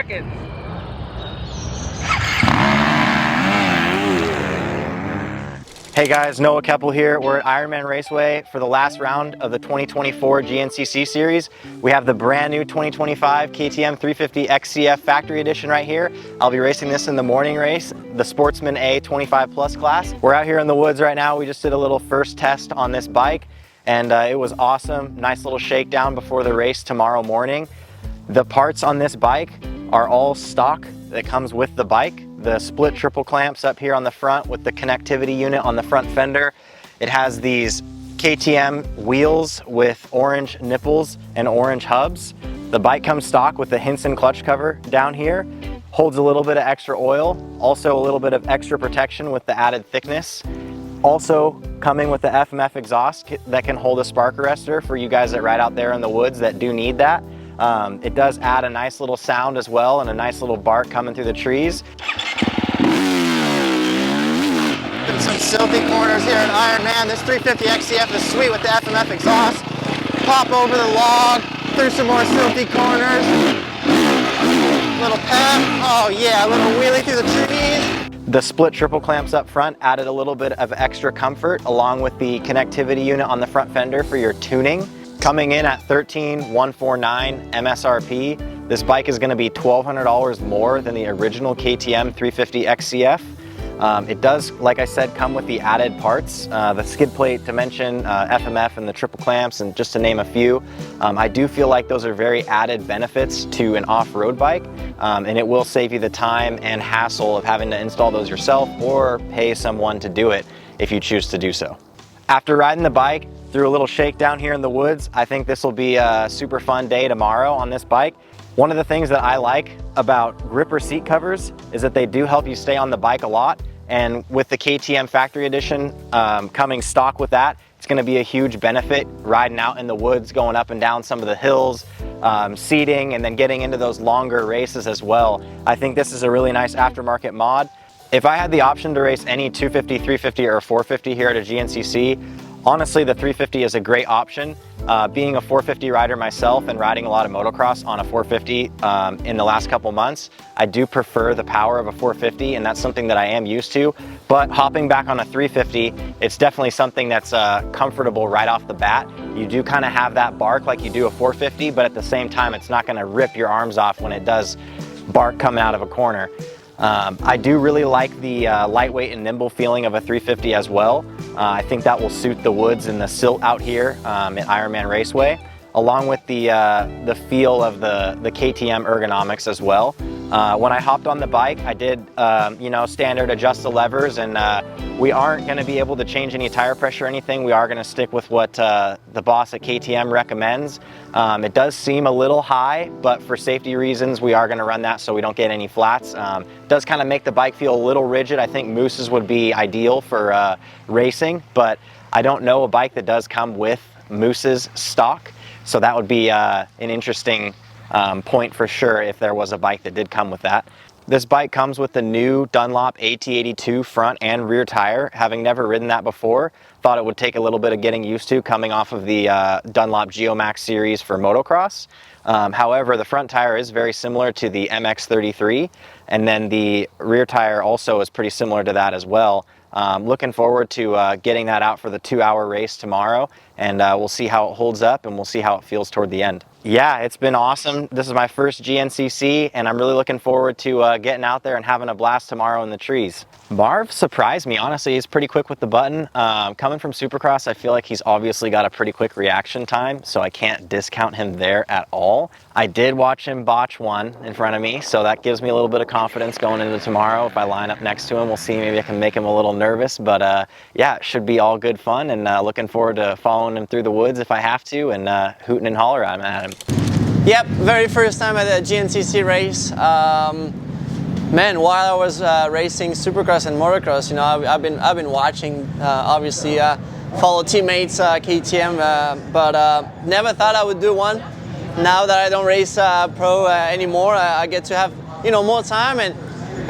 seconds. Hey guys, Noah Keppel here. We're at Ironman Raceway for the last round of the 2024 GNCC series. We have the brand new 2025 KTM 350 XCF Factory Edition right here. I'll be racing this in the morning race, the Sportsman A 25 plus class. We're out here in the woods right now. We just did a little first test on this bike and it was awesome. Nice little shakedown before the race tomorrow morning. The parts on this bike are all stock that comes with the bike. The split triple clamps up here on the front with the connectivity unit on the front fender. It has these KTM wheels with orange nipples and orange hubs. The bike comes stock with the Hinson clutch cover down here. Holds a little bit of extra oil, also a little bit of extra protection with the added thickness. Also coming with the FMF exhaust that can hold a spark arrestor for you guys that ride out there in the woods that do need that. It does add a nice little sound as well and a nice little bark coming through the trees. Some silty corners here at Ironman. This 350 XCF is sweet with the FMF exhaust. Pop over the log, through some more silty corners. Little pep, oh yeah, a little wheelie through the trees. The split triple clamps up front added a little bit of extra comfort along with the connectivity unit on the front fender for your tuning. Coming in at $13,149 MSRP, this bike is going to be $1,200 more than the original KTM 350 XCF. It does, like I said, come with the added parts, the skid plate dimension, FMF and the triple clamps, and just to name a few. I do feel like those are very added benefits to an off-road bike, and it will save you the time and hassle of having to install those yourself or pay someone to do it if you choose to do so. After riding the bike through a little shakedown here in the woods, I think this will be a super fun day tomorrow on this bike. One of the things that I like about gripper seat covers is that they do help you stay on the bike a lot. And with the KTM Factory Edition coming stock with that, it's going to be a huge benefit riding out in the woods, going up and down some of the hills, seating, and then getting into those longer races as well. I think this is a really nice aftermarket mod. If I had the option to race any 250, 350, or 450 here at a GNCC, honestly, the 350 is a great option. Being a 450 rider myself and riding a lot of motocross on a 450 in the last couple months, I do prefer the power of a 450, and that's something that I am used to. But hopping back on a 350, it's definitely something that's comfortable right off the bat. You do kind of have that bark like you do a 450, but at the same time, it's not going to rip your arms off when it does bark coming out of a corner. I do really like the lightweight and nimble feeling of a 350 as well. I think that will suit the woods and the silt out here at Ironman Raceway, along with the feel of the KTM ergonomics as well. When I hopped on the bike, I did standard adjust the levers, and we aren't going to be able to change any tire pressure or anything. We are going to stick with what the boss at KTM recommends. It does seem a little high, but for safety reasons, we are going to run that so we don't get any flats. It does kind of make the bike feel a little rigid. I think mousses would be ideal for racing, but I don't know a bike that does come with mousses stock. So that would be an interesting point for sure if there was a bike that did come with that. This bike comes with the new Dunlop AT82 front and rear tire. Having never ridden that before, thought it would take a little bit of getting used to coming off of the Dunlop Geomax series for motocross. However, the front tire is very similar to the MX-33, and then the rear tire also is pretty similar to that as well. Looking forward to getting that out for the 2-hour race tomorrow, and we'll see how it holds up and we'll see how it feels toward the end. Yeah, it's been awesome. This is my first GNCC, and I'm really looking forward to getting out there and having a blast tomorrow in the trees. Marv surprised me, honestly. He's pretty quick with the button. Coming from Supercross, I feel like he's obviously got a pretty quick reaction time, so I can't discount him there at all. I did watch him botch one in front of me, so that gives me a little bit of confidence going into tomorrow. If I line up next to him, we'll see. Maybe I can make him a little nervous, but yeah, it should be all good fun, and looking forward to following him through the woods if I have to, and hooting and hollering at him. Yep, very first time at a GNCC race. Man, while I was racing Supercross and motocross, you know, I've been watching, obviously, follow teammates, KTM, but never thought I would do one. Now that I don't race pro anymore, I get to have, you know, more time, and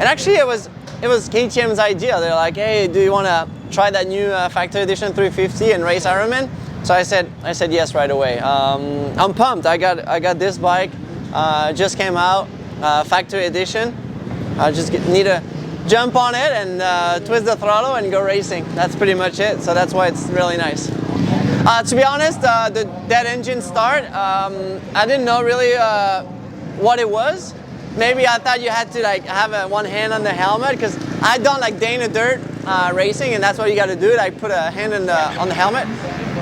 actually it was KTM's idea. They're like, hey, do you want to try that new Factory Edition 350 and race Ironman? So I said yes right away. I'm pumped. I got this bike, just came out. factory edition. I just need to jump on it and twist the throttle and go racing. That's pretty much it. So that's why it's really nice. To be honest, the dead engine start, I didn't know really what it was. Maybe I thought you had to like have one hand on the helmet, because I'd done like day in the dirt racing, and that's what you got to do, like put a hand on the helmet.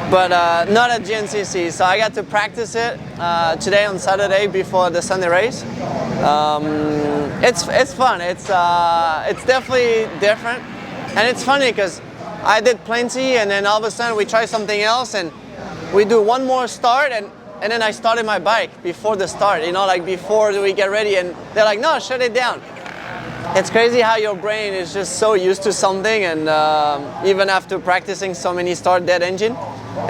But not at GNCC, so I got to practice it today on Saturday before the Sunday race. It's fun. It's definitely different, and it's funny because I did plenty, and then all of a sudden we try something else, and we do one more start, and then I started my bike before the start, you know, like before we get ready, and they're like, no, shut it down. It's crazy how your brain is just so used to something, and even after practicing so many start dead engine,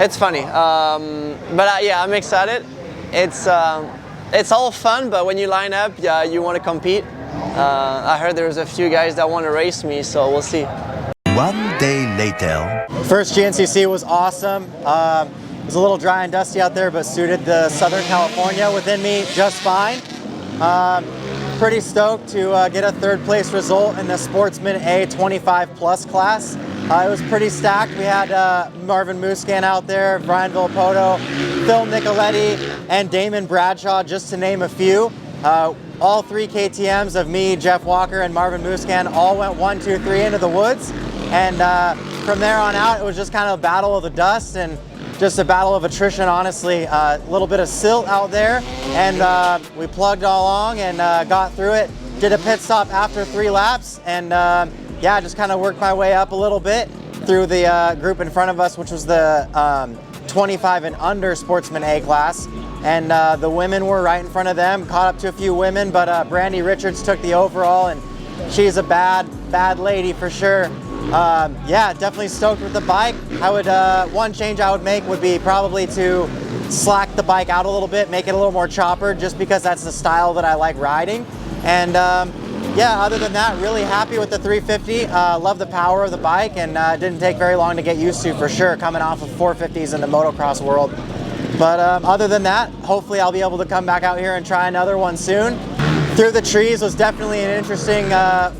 it's funny. But yeah, I'm excited. It's all fun, but when you line up, you want to compete. I heard there's a few guys that want to race me, so we'll see. One day later. First GNCC was awesome. It was a little dry and dusty out there, but suited the Southern California within me just fine. Pretty stoked to get a third place result in the Sportsman A 25 plus class. It was pretty stacked. We had Marvin Musquin out there, Brian Villapoto, Phil Nicoletti, and Damon Bradshaw, just to name a few. All three KTMs of me, Jeff Walker, and Marvin Musquin all went 1, 2, 3 into the woods. And from there on out, it was just kind of a battle of the dust and just a battle of attrition, honestly. A little bit of silt out there, and we plugged along and got through it. Did a pit stop after 3 laps, and yeah, just kind of worked my way up a little bit through the group in front of us, which was the 25 and under Sportsman A class. And the women were right in front of them, caught up to a few women, but Brandy Richards took the overall, and she's a bad lady for sure. Yeah, definitely stoked with the bike. I would one change I would make would be probably to slack the bike out a little bit, make it a little more chopper, just because that's the style that I like riding. And yeah, other than that, really happy with the 350. Love the power of the bike, and it didn't take very long to get used to, for sure, coming off of 450s in the motocross world. But other than that, hopefully I'll be able to come back out here and try another one soon. Through the trees was definitely an interesting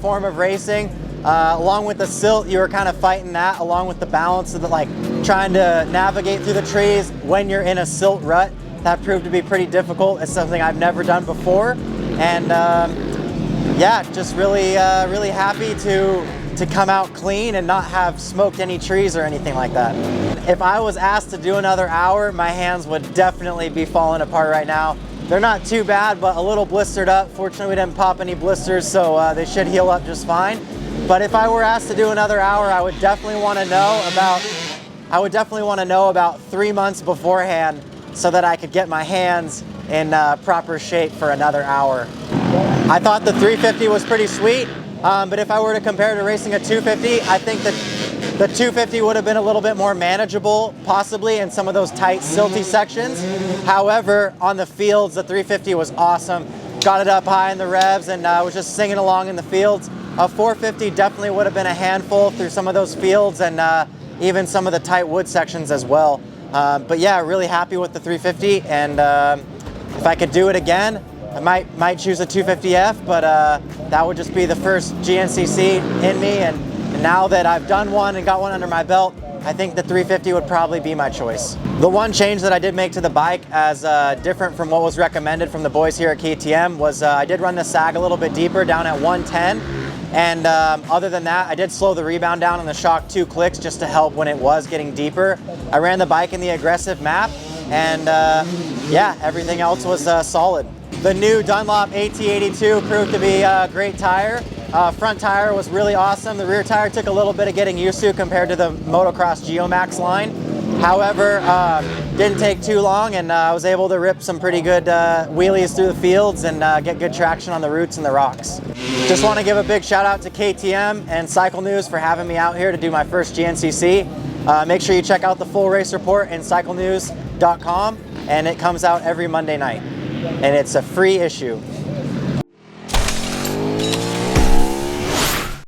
form of racing. Along with the silt, you were kind of fighting that, along with the balance of the, like, trying to navigate through the trees when you're in a silt rut. That proved to be pretty difficult. It's something I've never done before. And yeah, just really happy to come out clean and not have smoked any trees or anything like that. If I was asked to do another hour, my hands would definitely be falling apart right now. They're not too bad, but a little blistered up. Fortunately, we didn't pop any blisters, so they should heal up just fine. But if I were asked to do another hour, I would definitely want to know about 3 months beforehand, so that I could get my hands in proper shape for another hour. I thought the 350 was pretty sweet, but if I were to compare to racing a 250, I think that the 250 would have been a little bit more manageable, possibly, in some of those tight, silty sections. However, on the fields, the 350 was awesome. Got it up high in the revs, and was just singing along in the fields. A 450 definitely would have been a handful through some of those fields, and even some of the tight wood sections as well. But yeah, really happy with the 350, and if I could do it again, I might choose a 250F, but that would just be the first GNCC in me, and now that I've done one and got one under my belt, I think the 350 would probably be my choice. The one change that I did make to the bike, as different from what was recommended from the boys here at KTM, was I did run the sag a little bit deeper, down at 110. And other than that, I did slow the rebound down on the shock 2 clicks just to help when it was getting deeper. I ran the bike in the aggressive map, and yeah, everything else was solid. The new Dunlop AT82 proved to be a great tire. Front tire was really awesome. The rear tire took a little bit of getting used to compared to the Motocross Geomax line. However, didn't take too long, and I was able to rip some pretty good wheelies through the fields and get good traction on the roots and the rocks. Just want to give a big shout out to KTM and Cycle News for having me out here to do my first GNCC. Make sure you check out the full race report in cyclenews.com, and it comes out every Monday night, and it's a free issue.